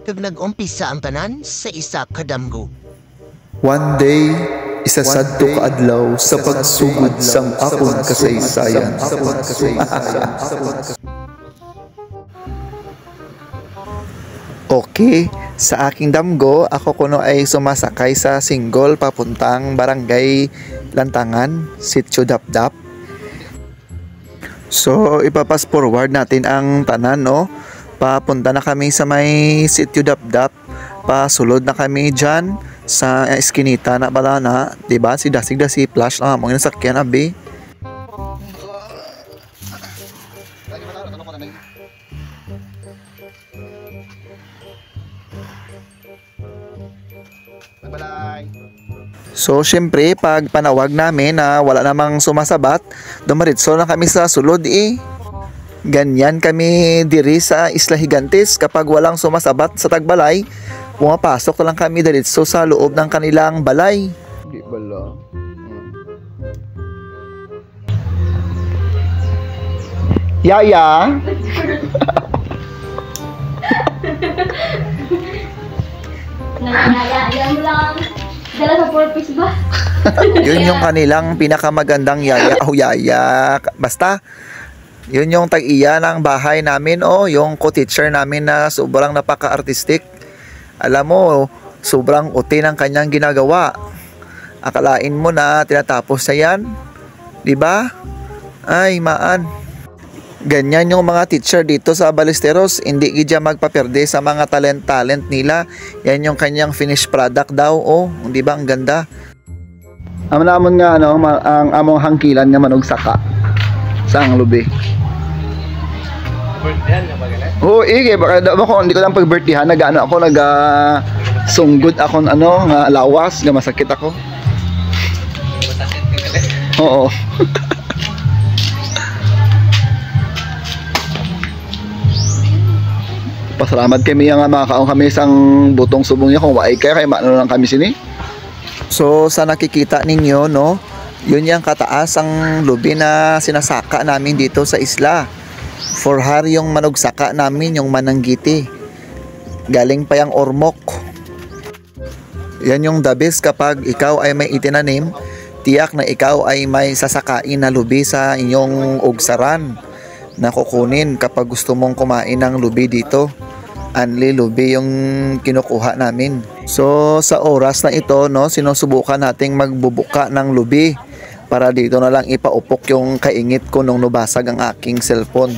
Kag nag-umpisa ang tanan sa isa ka damgo. One day, isa sadto ka adlaw sa pagsugod sang akon kasaysayan. Okay, sa aking damgo, ako kuno ay sumasakay sa single papuntang Barangay Lantangan, Sitio Dapdap. So, ipapas forward natin ang tanan, no? Papunta na kami sa may Sitio Dapdap. Pasulod na kami dyan sa eskinita na bala na, diba? Si Dasig da si Flash na mga nasakyan, abi. So, syempre, pag panawag namin na wala namang sumasabat, dumaritso na kami sa sulod, eh. Ganyan kami diri sa Isla Higantes kapag walang sumasabat sa tagbalay, pumapasok na lang kami diretso sa loob ng kanilang balay. Di bala. Yaya. Nayaya mo lang. Dala sa purpose ba? Yun yung kanilang pinakamagandang yaya. Oh, yaya. Basta, yun yung tag-iya ng bahay namin, oh, yung co-teacher namin na sobrang napaka-artistic. Alam mo, sobrang uti ng kanyang ginagawa. Akalain mo na tinatapos na yan, di ba? Ay, maan. Ganyan yung mga teacher dito sa Ballesteros, hindi gidya magpaperde sa mga talent nila. Yan yung kanyang finished product daw, oh, di ba? Ang ganda. Amon nga, ano, ang among hangkilan nga manog saka. Sang lubi. Birthday na ba ganun? Oo, baka ako hindi ko lang pag-birthday, nag-ano ako, sunggod ako ano, nga lawas, nga masakit ako. Masakit ka kasi? Oo. Pasalamat kami nga makakaon kami sang butong subong niya kung waay kaya maano lang kami sini. So sa nakikita ninyo, no, yun yung kataas ang lubi na sinasaka namin dito sa isla. For har yung manugsaka namin, yung mananggiti. Galing pa yung ormok. Yan yung the best kapag ikaw ay may itinanim, tiyak na ikaw ay may sasakain na lubi sa inyong ugsaran na kukunin kapag gusto mong kumain ng lubi dito. Anli lubi yung kinukuha namin. So sa oras na ito, no, sinusubukan nating magbubuka ng lubi para dito na lang ipaupok yung kaingit ko nung nabasag ang aking cellphone.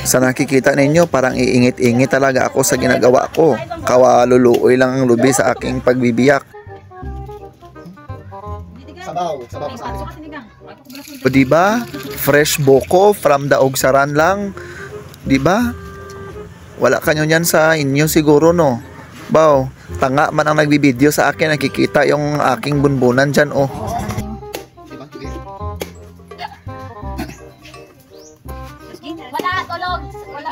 Sa nakikita ninyo, parang iingit-ingit talaga ako sa ginagawa ko. Kawaluluoy lang ang lubi sa aking pagbibiyak. Sabaw pa sa akin. Diba? Fresh boko from the ugsaran lang. Diba? Wala kanyo yan sa inyo siguro, no? Baw, tanga man ang nagbibideo sa akin, nakikita yung aking bunbunan dyan, oh. Wala, tulog. Wala.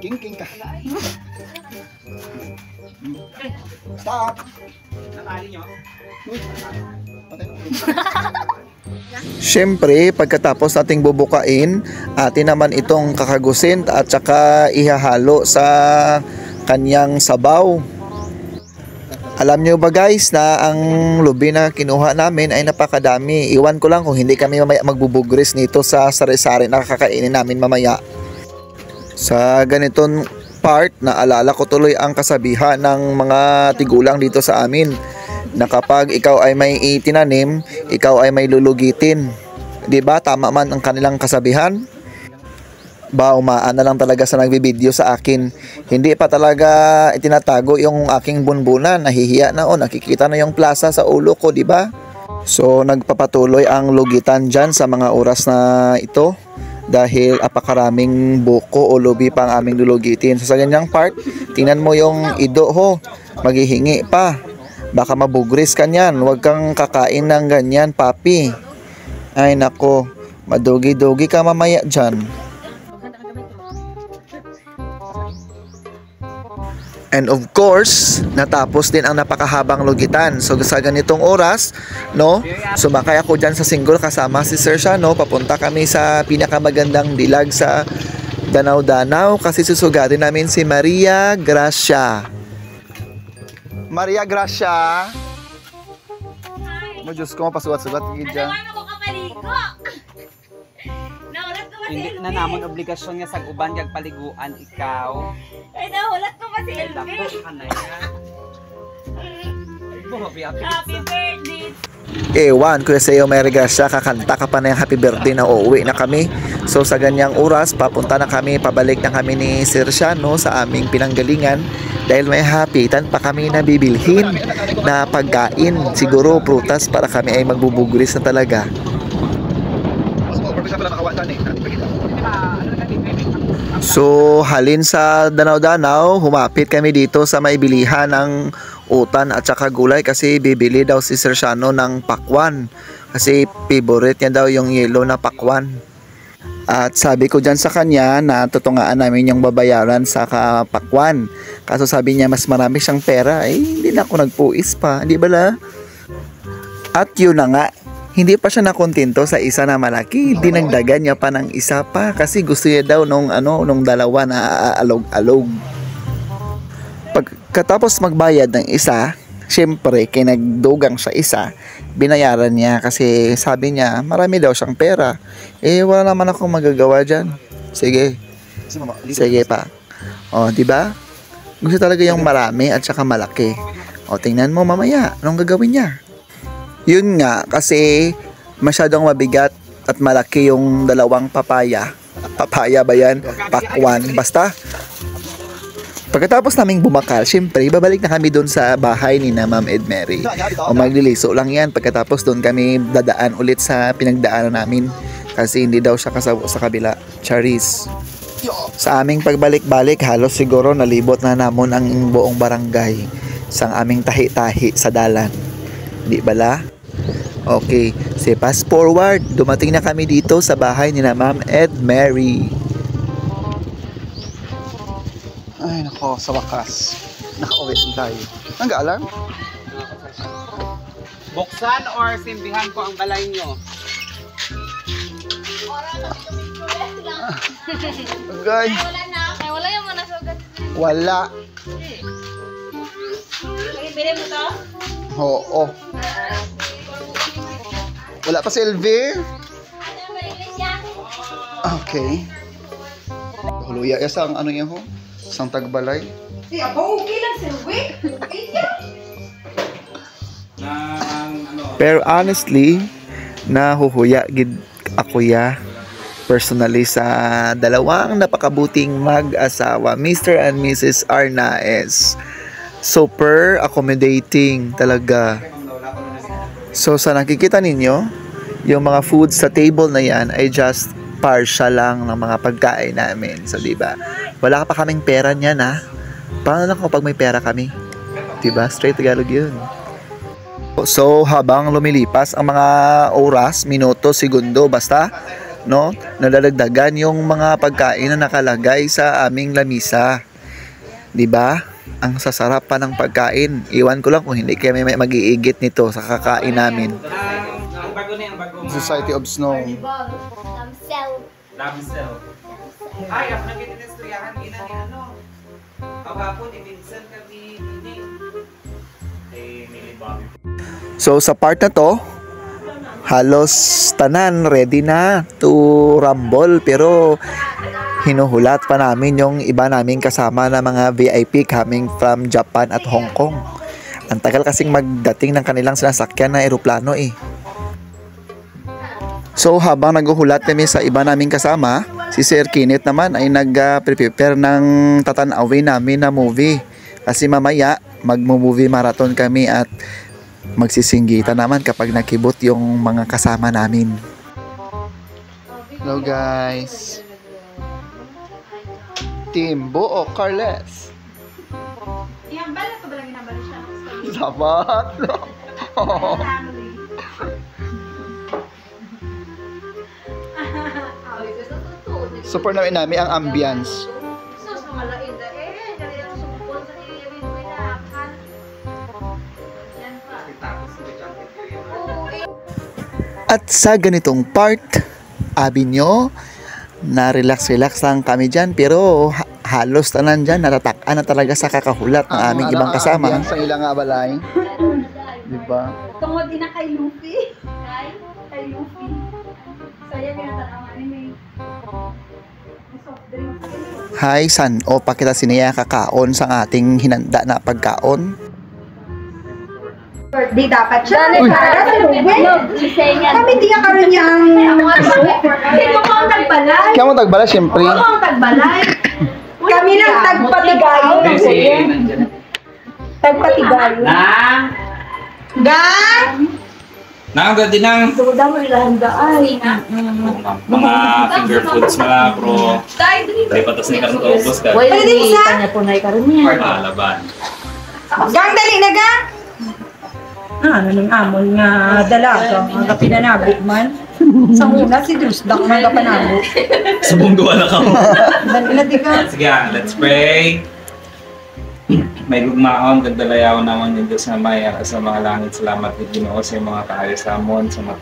King ka. Stop. Natali nyo. Siyempre, pagkatapos nating bubukain, atin naman itong kakagusin at saka ihahalo sa kanyang sabaw. Alam nyo ba guys na ang lubi na kinuha namin ay napakadami. Iwan ko lang kung hindi kami mamaya magbubugris nito sa sari-sari na kakainin namin mamaya. Sa ganitong part, naalala ko tuloy ang kasabihan ng mga tigulang dito sa amin na kapag ikaw ay may itinanim, ikaw ay may lulugitin. Diba? Tama man ang kanilang kasabihan? Umaan na lang talaga sa nagbibideo sa akin. Hindi pa talaga itinatago yung aking bunbunan. Nahihiya na, nakikita na yung plaza sa ulo ko, diba? So nagpapatuloy ang lugitan dyan sa mga oras na ito dahil apakaraming buko o lubi pa ang aming lulugitin. So sa ganyang part, tingnan mo yung ido, ho, maghihingi pa. Baka mabugris ka niyan. Huwag kang kakain ng ganyan, papi. Ay nako, madugi-dugi ka mamaya dyan. And of course, natapos din ang napakahabang lugitan. So sa ganitong oras, no, sumakay ako dyan sa single kasama si Sir Siya, no. Papunta kami sa pinakamagandang dilag sa Danau-Danau kasi susugatin namin si Maria Gracia. Maria Gracia. Mo Diyos ko, mapasugat-sugat. Ano man ako kapaligo? Naulat ko ba si Hindi Elvie? na namon obligasyon nga sa uban kag paliguan ikaw. Ay, naulat ko ba si Elvie? Dako ka na yan. Happy birthday! Ewan, Kuya Seo Maria Gracia, kakanta ka pa na yung happy birthday na uuwi na kami. So sa ganyang oras, papunta na kami, pabalik na kami ni Sir Siya, no, sa aming pinanggalingan. Dahil may hapitan pa kami na bibilhin na pagkain, siguro prutas para kami ay magbubugris na talaga. So halin sa Danau-Danau, humapit kami dito sa may bilihan ng utan at saka gulay kasi bibili daw si Sir Siano ng pakwan kasi favorite niya daw yung yellow na pakwan. At sabi ko dyan sa kanya na tutungaan namin yung babayaran sa kapakwan. Kaso sabi niya mas marami siyang pera. Hindi na ako nagpuis pa. Hindi ba la? At yun na nga. Hindi pa siya nakontento sa isa na malaki. Dinagdagan niya pa ng isa pa. Kasi gusto niya daw nung dalawa na aalog-alog. Pagkatapos magbayad ng isa, syempre, kinagdugang sa isa, binayaran niya kasi sabi niya, marami daw siyang pera. Wala naman akong magagawa dyan. Sige. Sige pa. O, di ba? Gusto talaga yung marami at saka malaki. O, tingnan mo mamaya. Anong gagawin niya? Yun nga, kasi masyadong mabigat at malaki yung dalawang papaya. Papaya ba yan? Pakwan. Basta, pagkatapos naming bumakal, syempre, babalik na kami doon sa bahay ni na Ma'am Ed Mary. O magliliso lang yan. Pagkatapos doon kami dadaan ulit sa pinagdaanan namin. Kasi hindi daw siya kasabo sa kabila. Charis. Sa aming pagbalik-balik, halos siguro nalibot na namon ang buong barangay sa aming tahi-tahi sa dalan. Di bala? Okay. So, fast forward. Dumating na kami dito sa bahay ni na Ma'am Ed Mary. Ay, nako, sa wakas. Nakauwi tayo. Ang gaalam? Buksan or simbihan ko ang balay nyo? Agay. Wala na. Ay, wala yung manasugat. Wala. Bili mo to? Oo. Wala pa si LV? Ano yung malinis yan? Okay. Huluya, isang ano niya ho? Isang tagbalay. Okay lang, Sir Wick. Pero honestly, nahuhuya gid ako ya personally sa dalawang napakabuting mag-asawa, Mr. and Mrs. Arnaez. Super accommodating talaga. So sa nakikita ninyo, yung mga food sa table na yan ay just partial lang ng mga pagkain namin. So diba, wala pa kaming pera niyan ha. Paano lang kapag may pera kami? Diba? Straight Tagalog yun. So habang lumilipas ang mga oras, minuto, segundo, basta no, nadadagdagan yung mga pagkain na nakalagay sa aming lamisa. 'Di ba? Ang sasarap pa ng pagkain. Iwan ko lang kung hindi kayo may mag-iigit nito sa kakain namin. Ang bago na yung bago. Society of Snow. Damsel. Ay, ako nang ginistoryahan gina ni ano. Kahapon ni Vincent kami ini. Millie Bobby. So sa part na to, halos tanan ready na to rumble, pero hinuhulat pa namin yung iba naming kasama na mga VIP coming from Japan at Hong Kong. Ang tagal kasing magdating ng kanilang sinasakyan na eroplano eh. So habang naghuhulat kami sa iba naming kasama, si Sir Kenneth naman ay nag-prepare ng tatanawin namin na movie. Kasi mamaya mag-movie marathon kami at magsisinggitan naman kapag nakibot yung mga kasama namin. Hello guys. Team Buo Carles. Yung bala ko ba lang ginabala siya? Sabat. Family. Super namin ang ambience. Sus, malain na eh. Dali ako sa bukol sa At sa ganitong part, abi nyo, na relax lang kami dyan, pero halos tanan dyan, natatakaan na talaga sa kakahulat ng aming ibang kasama. Sa ilang abalay. Diba? Tungod din na kay Luffy. Kay Luffy. Sayang yung natatawa ni May. Soft drinks. Hi, san o pakita siniya kakaon sa ating hinanda na pagkaon. Birthday dapat siya. Kami di ka karoon niya ang... Hindi mo kong tagbalay. Kaya mo tagbala, syempre. Oo, kong tagbalay. Kami lang tagpatigayo. Tagpatigayo. Naagad din ang Duda mo ilang ay. mga finger foods na pro. Dahil patas ni Karon Kaubos ka. Pwede din isa? Kanya po na ikaroon niya. Laban. Gang, dali na gang! Ano nung amon nga dalaga, mga pinanabot man. Sa una, si Dusdak mga panabot. Subong duwa na ka mo. Dali na di ka. Sige, let's pray. May lugmaon, gagdalayaw naman yung Diyos na may sa mga langit. Salamat kay Ginoo sa mga kaayos sa amon, sa mga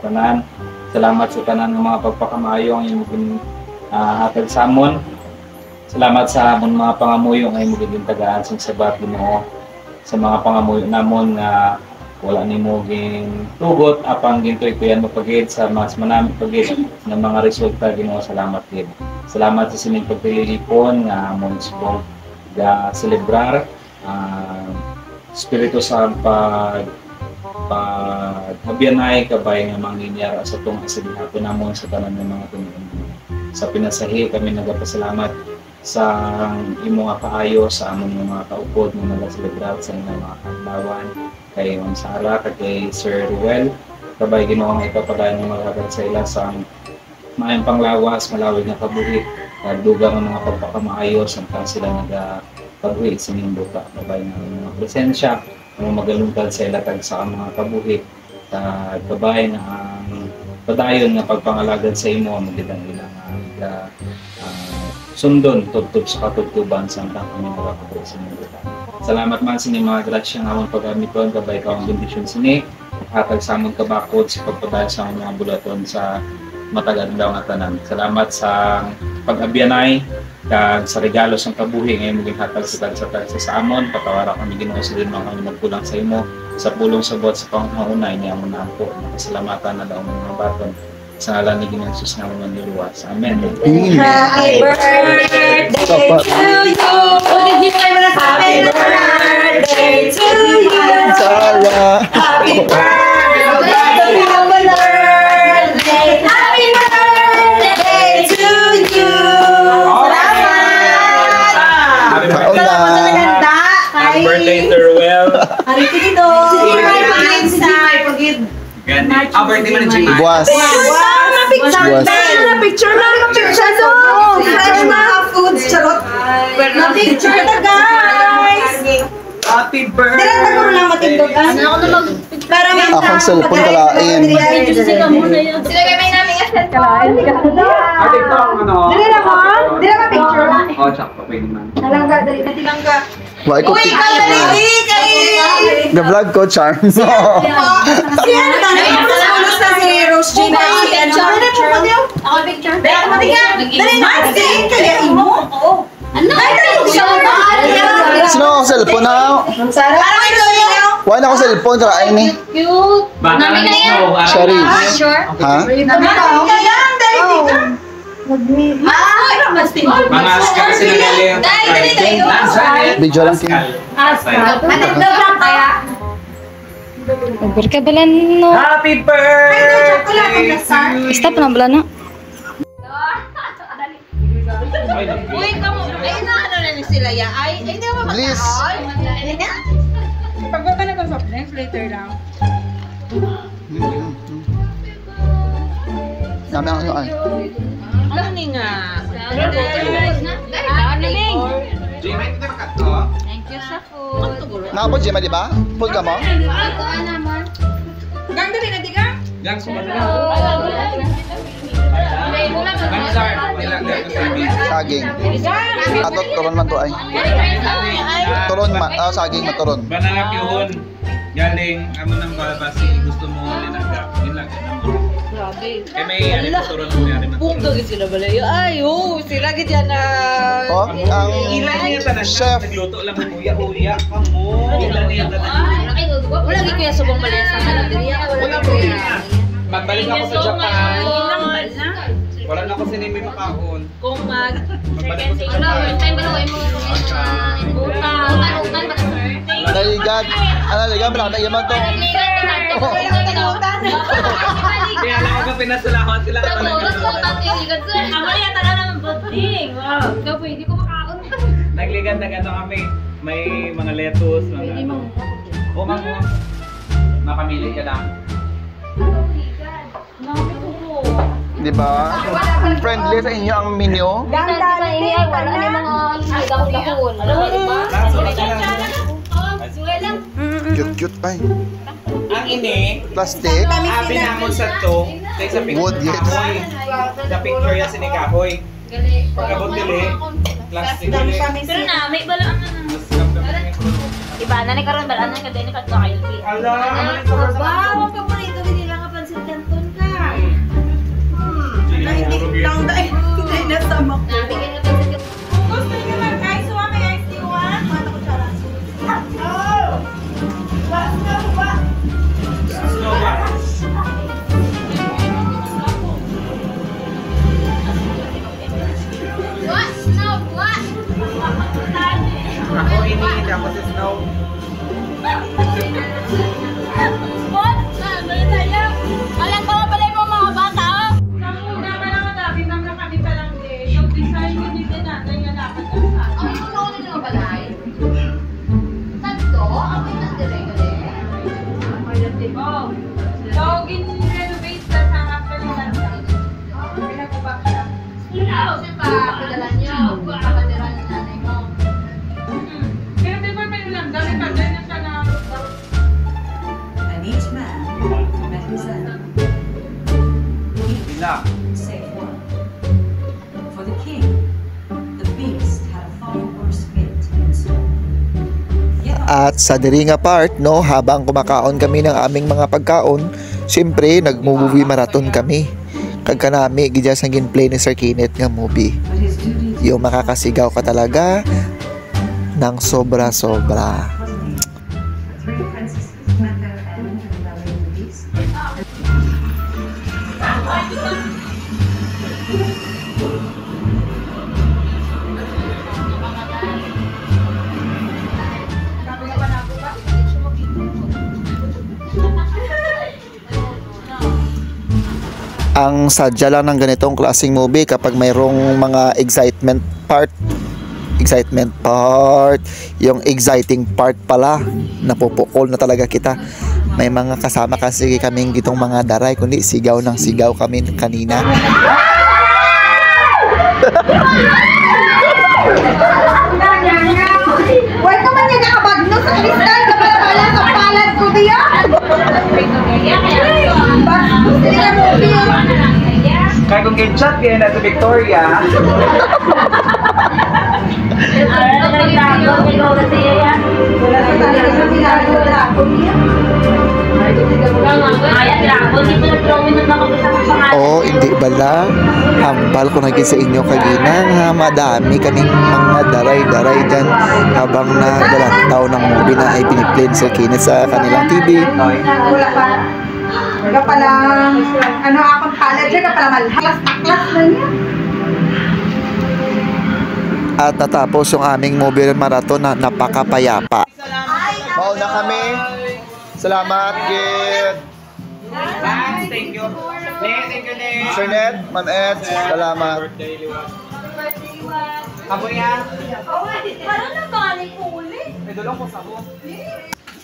tanan. Salamat sa tanan ng mga pagpakamayo ang iyong hatag sa amon. Salamat sa amon mga pangamuyo ang iyong magiging tagaan sa sabat Ginoo. Sa mga pangamuyo namon nga wala ni mo ging tugot apang gintoy kuyan mo pagid sa mas manami pagid ng mga resulta Ginoo. Salamat gid. Salamat sa sining pagpilipon nga amon subong ga celebrar espiritu sa paghabianay kabay nga manginyara sa tong asigihapon namon sa tanan ng mga tinuod. Sa pinasahi kami nagapasalamat sa imo nga paayo sa among mga kaupod nga nagaselebrar sa inyong mga kadlawan kay Ma'am Sara kay Sir Ruel kabay Ginoo nga ipapadayon nga maghatag sa ila sa maayong panglawas malawig nga kabuhi dugang ang mga pagpakamaayo samtang sila nagapagwi sa inyong buka kabay nga mga presensya ang magalungkad sa ila tag sa mga kabuhi kabay nga ang padayon nga pagpangalagad sa imo magitang ilang sundon tubtub sa katubtuban sa ang kami nakakapag sa mga buka. Salamat man sa inyong mga grasya nga among pag-amiton kabay ka ang bendisyon sini hatag sa among kabakod sa pagpadayon sa among mga bulaton sa matagal daw nga tanan. Salamat sa pag-abyanay kag sa regalo sa kabuhi ngayon maging hatag sa amon patawara kami Ginoo sa din mga magkulang sa imo sa pulong sabot sa pangunay niya amon naampo nakasalamatan na daw mga baton sa ngalan ni Ginoong Jesus nga mga niluwas. Amen. Happy birthday to you! Happy birthday to you! Sara! Happy birthday! Happy birthday to you! Happy Kaon birthday. na! Happy birthday, Sir Ruel. Hari ko dito! Ganda. Birthday mo na Jimmy. Buwas. Picture Buwas. na! Picture na! Picture na! Fresh na foods! Charot! Na-picture na guys! Happy birthday. Dila na ko lang matindog. Ako na mag... Para may Akong cellphone kalain. Sila kayo may namin asset kalain. Ate, ito ang ano. Dili na ko? Dili na picture na? Oh, tsaka pwede man. Nalangga, dali na tilangga. Why ko Uy, ikaw dali! na-vlog ko, Charm. Siya na tayo. Ulos na si Rose J. Ako picture. Dali ka matiga. Dali na. Dali kaya imo. Ano? Sino ako cellphone na? Parang may loyo. Why na ako cellphone? Saka ay ni. Cute. Nami na yan. Sherry. Sure? Ha? Nami na yan. Dali dito. Mga askal sila galing. Dali tayo. Video lang kin. Anong lang kaya? Berkabalan no. Happy birthday to you. Stop na bala na. Uy, kamu. Ay, naano na ni sila ya. Ay, hindi naman Please. Pagpunta na ko sa next later lang. Dami ang ay. Ano ni nga? Jimmy, ito ka to. Thank you sa food. Nakapod, Gemma, di ba? Pod ka mo? Gang dali na di ka? Gang, sumali na. Mansar, ilang dito sa amin. Saging. Atot, turon man to ay. Turon man. Saging maturon. Banangap yun. Galing, amo nang balabasi, gusto mo linagak. Linagak na mo. Grabe. Eh may ano po turo na nangyari na Kung gagawin sila balayo. Ay, oh, sila ganyan na... Oh, ang Ilan niya tanan chef. nagluto lang mo uya ka mo. Ilan niya tanan. Wala gid kuya subong balaya sa kanila diri. Wala kuya. Magbalik ako sa Japan. Wala na ako sinimi makaon. Kung mag... Magbalik ako sa Japan. Naligan. Naligan, malaki yaman to. Kaya lang ako pinasalahon sila. Nagligan na gano'n kami. May mga lettuce, mga ano. O mga makamili ka lang. Di ba? Friendly sa inyo ang menu. Cute-cute pa. Ang ini, Plastic. abi namon sa to, sa picture. Wood, yes. Kahoy. Sa picture yan sinikahoy. Pagkabot dili, plastic dili. Pero na, may balaan na na. Iba na ni karon balaan na kada ni kadto kayo. Ala, Bawa ka pa rito, hindi lang kapansin kanton ka. Lang dahil hindi na sa makto. Gusto niyo mag-ice one? May ice tea one? Mata ko siya lang. Oh! Basta ba? Ako iniinit ako sa snow. And each man met his end. Bila. Save one. For the king, the beast had a far worse fate in store. Yet At sa diri nga part, no, habang kumakaon kami ng aming mga pagkaon, siyempre nag-movie marathon kami. Kag kanami gidya sa ginplay ni Sir Kenneth nga movie. but his duty Yung makakasigaw ka talaga ng sobra-sobra. puzzling. The three princesses met their end in loving the beast. Ang sadya lang ng ganitong klaseng movie kapag mayroong mga excitement part, yung exciting part pala, napupukol na talaga kita. May mga kasama kasi kaming gitong mga daray, kundi sigaw ng sigaw kami kanina. Wala ka man niya nakabagno sa kristal na pala sa palad ko diya. Hindi ka mo biyo. Kaya kung gin-chat yan na sa Victoria, Wala sa talaga sa pinagula ko niya. Oo, hindi bala. Hambal ko naging sa inyo kagina nga madami kaming mga daray-daray dyan habang nagalantaw ng movie na ay piniplay ni Sir Kenneth sa kanilang TV. Wala pa. Wala pala. Ano akong palad siya, pala malhas. Taklas na niya. At natapos yung aming movie marathon na napakapayapa. Mauna kami. Salamat, Gid. thank you. Thank you, Ne. Sir Ned, Ma'am Ed, salamat. Abo yan. Parang nabalik ko ulit. May dulong ko sa ako.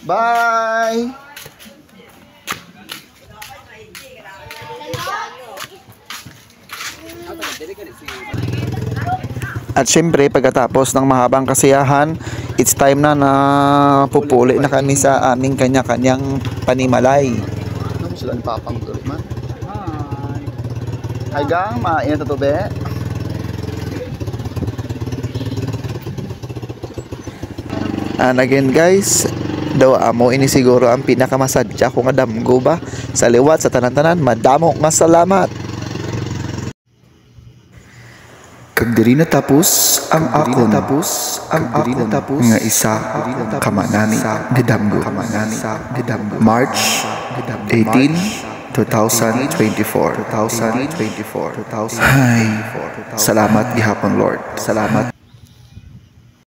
Bye! At syempre, pagkatapos ng mahabang kasiyahan, it's time na na pupuli na kami sa aming kanya-kanyang panimalay. Ano sila ni Papang man? Hi gang, mainit na tube. And again guys, daw amo ini siguro ang pinakamasadya ko nga damgo ba. Sa liwat sa tanan-tanan, madamo nga salamat. Kag diri natapos ang akon nga isa kamanani ni damgo. March 18 2024. Ay, salamat gihapon Lord. Salamat